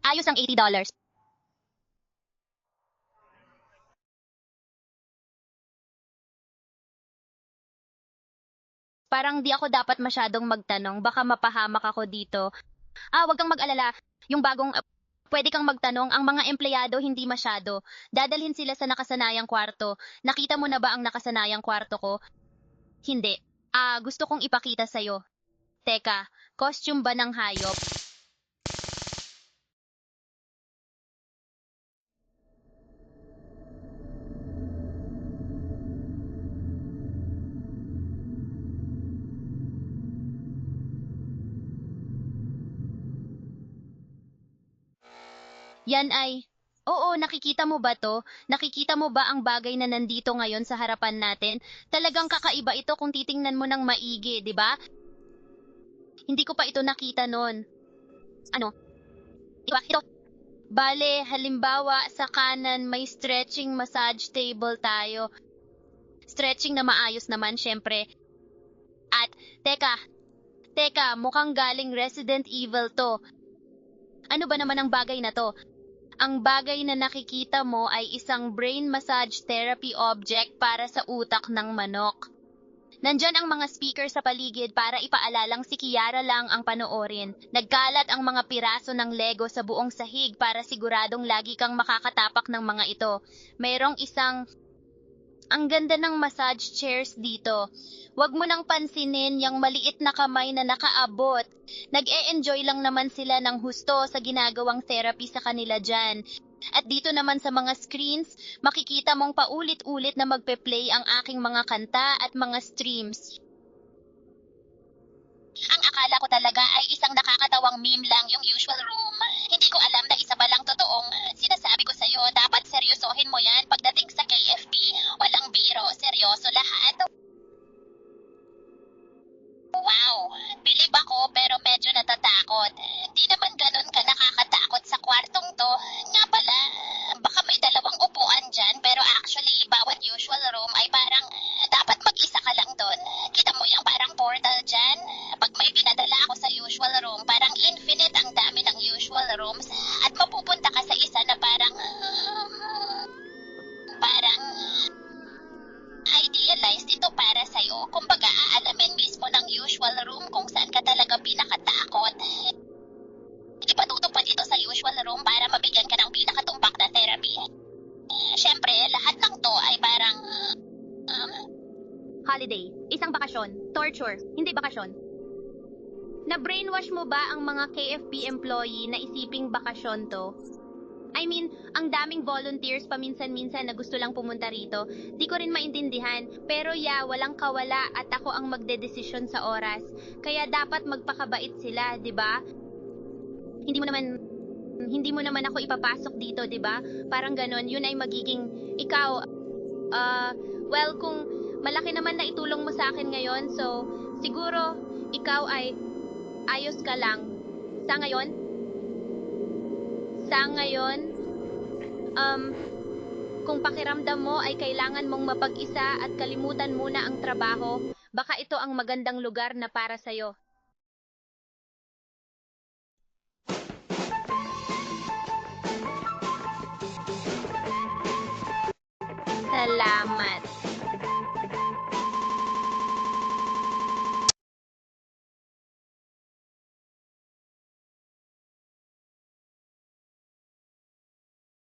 Ayos ang $80. Parang di ako dapat masyadong magtanong, baka mapahamak ako dito. Wag kang mag-alala. Yung bagong pwede kang magtanong, ang mga empleyado hindi masyado. Dadalhin sila sa nakasanayang kwarto. Nakita mo na ba ang nakasanayang kwarto ko? Hindi. Gusto kong ipakita sa'yo. Teka, costume ba ng hayop? Yan ay, oo, nakikita mo ba to? Nakikita mo ba ang bagay na nandito ngayon sa harapan natin? Talagang kakaiba ito kung titingnan mo ng maigi, di ba? Hindi ko pa ito nakita noon. Ano? Ito. Bale, halimbawa, sa kanan may stretching massage table tayo. Stretching na maayos naman, syempre. At, teka, mukhang galing Resident Evil to. Ano ba naman ang bagay na to? Ang bagay na nakikita mo ay isang brain massage therapy object para sa utak ng manok. Nandyan ang mga speaker sa paligid para ipaalalang si Kiara lang ang panoorin. Nagkalat ang mga piraso ng Lego sa buong sahig para siguradong lagi kang makakatapak ng mga ito. Mayroong isang ang ganda ng massage chairs dito. Huwag mo nang pansinin yung maliit na kamay na nakaabot. Nag-e-enjoy lang naman sila ng husto sa ginagawang therapy sa kanila dyan. At dito naman sa mga screens, makikita mong paulit-ulit na magpe-play ang aking mga kanta at mga streams. Ang akala ko talaga ay isang nakakatawang meme lang yung usual room. Hindi ko alam na isa palang totoong. Sinasabi ko sa'yo, dapat seryosohin mo yan pagdating sa KFP. Walang biro, seryoso lahat. Wow, bilib ako pero medyo natatakot. Di naman ganun ka nakakatakot sa kwartong to. Nga pala, baka may dalawang upuan dyan pero actually bawat usual room ay parang dapat mag-isa ka lang doon. Kita mo yung parang portal dyan? Pag may pinadala ako sa usual room, parang infinite ang dami ng usual rooms at mapupunta ka sa isa na parang idealized ito para sa'yo. Kumbaga, aalamin mismo ng usual room kung saan ka talaga pinakatakot. Ipatutupad ito sa usual room para mabigyan ka ng pinakatumpak na therapy. Siyempre, lahat ng to ay parang holiday, isang bakasyon, torture, hindi bakasyon. Na-brainwash mo ba ang mga KFP employee na isiping bakasyon to? I mean, ang daming volunteers paminsan-minsan na gusto lang pumunta rito. Di ko rin maintindihan. Pero walang kawala at ako ang magdedesisyon sa oras. Kaya dapat magpakabait sila, di ba? Hindi mo naman ako ipapasok dito, di ba? Parang ganon, yun ay magiging ikaw. Well, kung malaki naman na itulong mo sa akin ngayon, so siguro ikaw ay ayos ka lang. Sa ngayon, kung pakiramdam mo ay kailangan mong mapag-isa at kalimutan muna ang trabaho, baka ito ang magandang lugar na para sa'yo. Salamat.